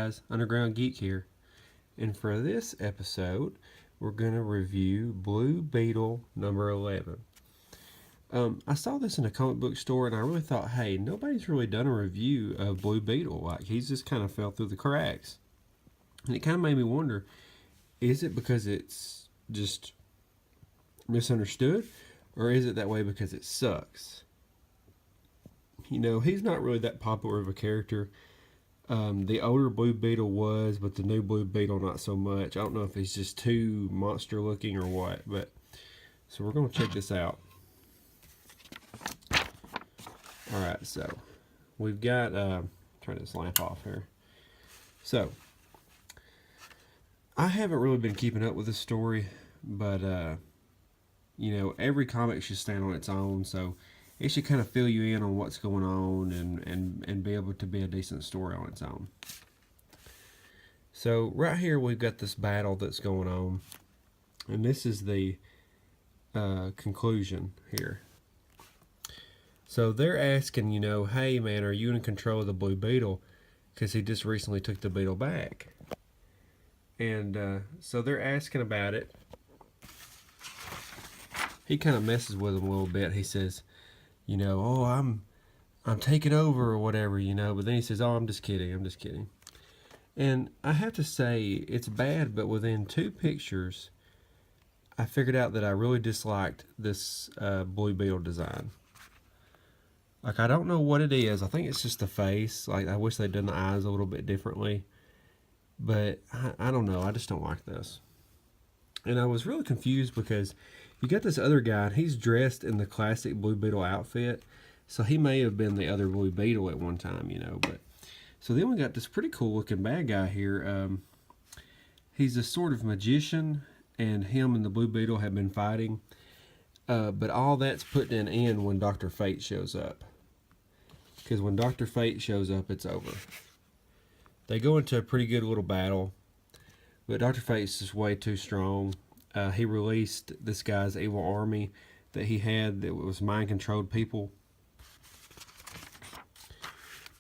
guys, Underground Geek here, and for this episode we're going to review Blue Beetle number 11. I saw this in a comic book store and I really thought, hey, nobody's really done a review of Blue Beetle. Like, he's just kind of fell through the cracks. And it kind of made me wonder, is it because it's just misunderstood, or is it that way because it sucks? You know, he's not really that popular of a character. The older Blue Beetle was, but the new Blue Beetle not so much. I don't know if he's just too monster looking or what, but so we're going to check this out. Alright, so we've got, turn this lamp off here. So, I haven't really been keeping up with this story, but, you know, every comic should stand on its own, so it should kind of fill you in on what's going on and be able to be a decent story on its own. So right here we've got this battle that's going on, and this is the conclusion here. So they're asking, you know, hey man, are you in control of the Blue Beetle? Because he just recently took the Beetle back. And so they're asking about it. He kind of messes with them a little bit. He says, you know, oh, I'm taking over or whatever, you know. But then he says, oh, I'm just kidding. I'm just kidding. And I have to say, it's bad, but within 2 pictures, I figured out that I really disliked this Blue Beetle design. Like, I don't know what it is. I think it's just the face. Like, I wish they'd done the eyes a little bit differently. But I don't know. I just don't like this. And I was really confused because you got this other guy, and he's dressed in the classic Blue Beetle outfit. So he may have been the other Blue Beetle at one time, you know. But so then we got this pretty cool looking bad guy here. He's a sort of magician, and him and the Blue Beetle have been fighting. But all that's put in end when Dr. Fate shows up. Because when Dr. Fate shows up, it's over. They go into a pretty good little battle. But Dr. Fate's just way too strong. He released this guy's evil army that he had that was mind-controlled people.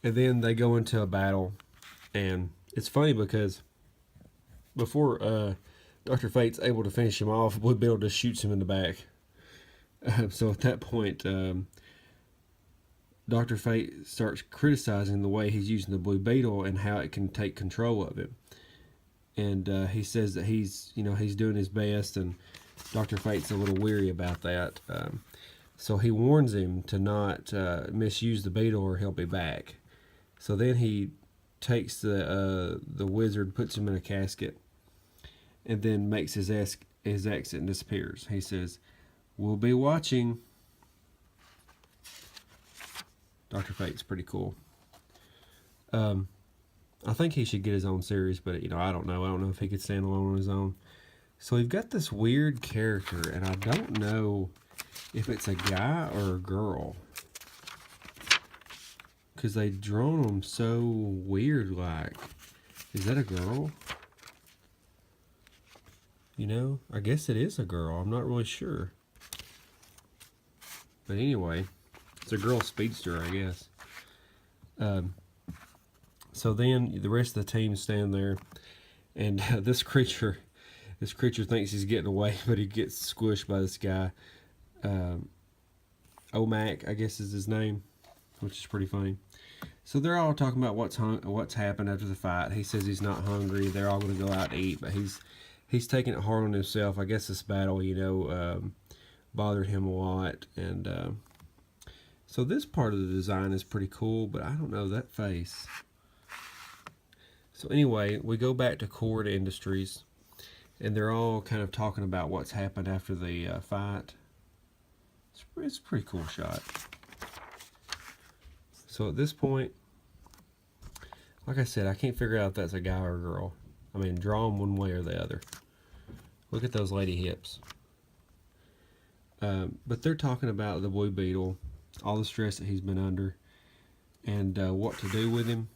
And then they go into a battle. And it's funny because before Dr. Fate's able to finish him off, Blue Beetle just shoots him in the back. So at that point, Dr. Fate starts criticizing the way he's using the Blue Beetle and how it can take control of him. And he says that he's doing his best, and Dr. Fate's a little weary about that. So he warns him to not misuse the Beetle or he'll be back. So then he takes the wizard, puts him in a casket, and then makes his exit and disappears. He says, "We'll be watching." Dr. Fate's pretty cool. I think he should get his own series, but, you know, I don't know. I don't know if he could stand alone on his own. So we've got this weird character, and I don't know if it's a guy or a girl. Because they drawn him so weird, like. Is that a girl? You know, I guess it is a girl. I'm not really sure. But anyway, it's a girl speedster, I guess. So then the rest of the team stand there, and this creature thinks he's getting away, but he gets squished by this guy. Omac, I guess is his name, which is pretty funny. So they're all talking about what's happened after the fight. He says he's not hungry. They're all going to go out and eat, but he's taking it hard on himself. I guess this battle, you know, bothered him a lot, and so this part of the design is pretty cool, but I don't know, that face. So anyway, we go back to Cord Industries, and they're all kind of talking about what's happened after the fight. It's a pretty cool shot. So at this point, like I said, I can't figure out if that's a guy or a girl. I mean, draw them one way or the other. Look at those lady hips. But they're talking about the Blue Beetle, all the stress that he's been under, and what to do with him.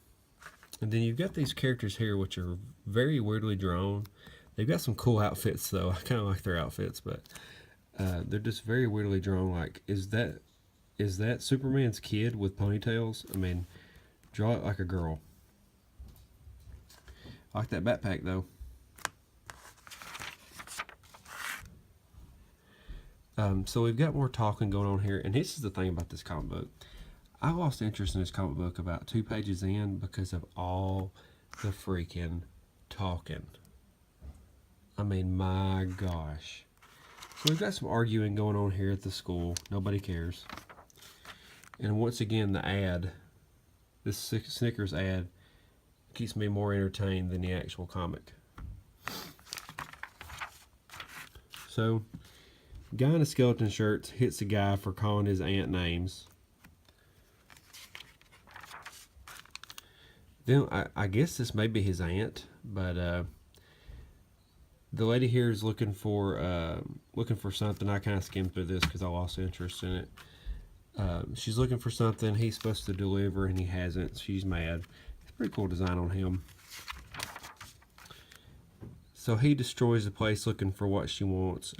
And then you've got these characters here which are very weirdly drawn. They've got some cool outfits though. I kind of like their outfits, but they're just very weirdly drawn. Like, is that Superman's kid with ponytails? I mean, draw it like a girl. I like that backpack though. So we've got more talking going on here, and this is the thing about this comic book. I lost interest in this comic book about 2 pages in because of all the freaking talking. I mean, my gosh. So we've got some arguing going on here at the school. Nobody cares. And once again, the ad, this Snickers ad, keeps me more entertained than the actual comic. So, guy in a skeleton shirt hits a guy for calling his aunt names. Then I guess this may be his aunt, but the lady here is looking for something. I kind of skimmed through this because I lost interest in it. She's looking for something he's supposed to deliver and he hasn't. She's mad. It's a pretty cool design on him. So he destroys the place looking for what she wants.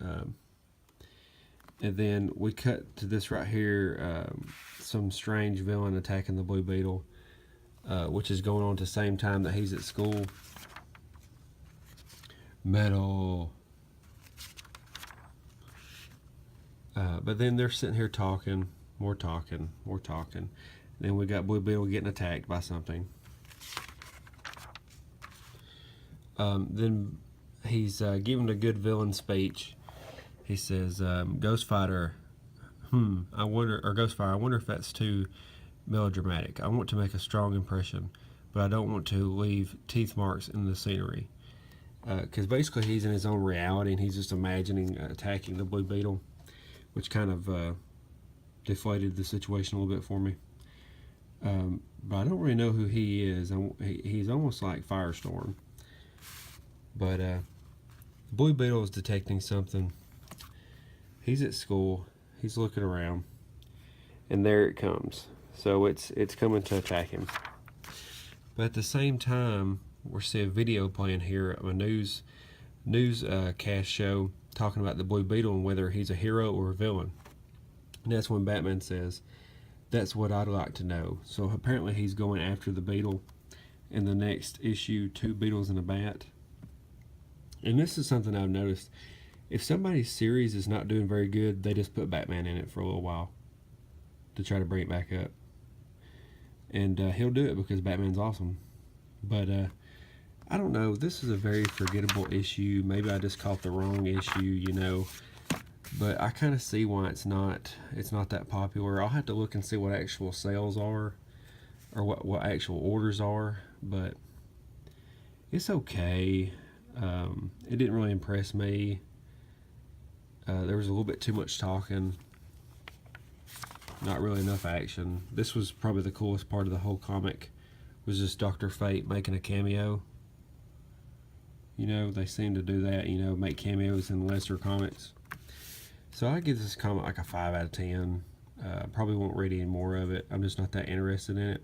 And then we cut to this right here, some strange villain attacking the Blue Beetle, which is going on at the same time that he's at school. Metal. But then they're sitting here talking, more talking. Then we got Blue Beetle getting attacked by something. Then he's giving a good villain speech. He says, Ghost Fighter, Ghostfire, I wonder if that's too melodramatic. I want to make a strong impression, but I don't want to leave teeth marks in the scenery. Because basically he's in his own reality and he's just imagining attacking the Blue Beetle, which kind of deflated the situation a little bit for me. But I don't really know who he is. He's almost like Firestorm. But Blue Beetle is detecting something. He's at school. He's looking around, and there it comes. So it's coming to attack him. But at the same time, we're seeing a video playing here of a newscast show talking about the Blue Beetle and whether he's a hero or a villain. And that's when Batman says, "That's what I'd like to know." So apparently he's going after the Beetle in the next issue, 2 Beetles and a Bat. And this is something I've noticed. If somebody's series is not doing very good, they just put Batman in it for a little while to try to bring it back up. And he'll do it because Batman's awesome. But I don't know. This is a very forgettable issue. Maybe I just caught the wrong issue, you know. But I kind of see why it's not that popular. I'll have to look and see what actual sales are or what actual orders are. But it's okay. It didn't really impress me. There was a little bit too much talking, not really enough action. This was probably the coolest part of the whole comic, was just Dr. Fate making a cameo. You know, they seem to do that, you know, make cameos in lesser comics. So I give this comic like a 5 out of 10. Probably won't read any more of it. I'm just not that interested in it.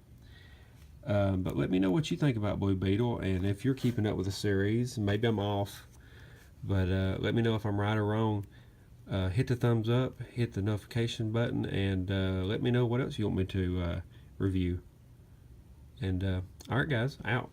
But let me know what you think about Blue Beetle, and if you're keeping up with the series. Maybe I'm off, but let me know if I'm right or wrong. Hit the thumbs up, hit the notification button, and let me know what else you want me to review. And alright guys, out.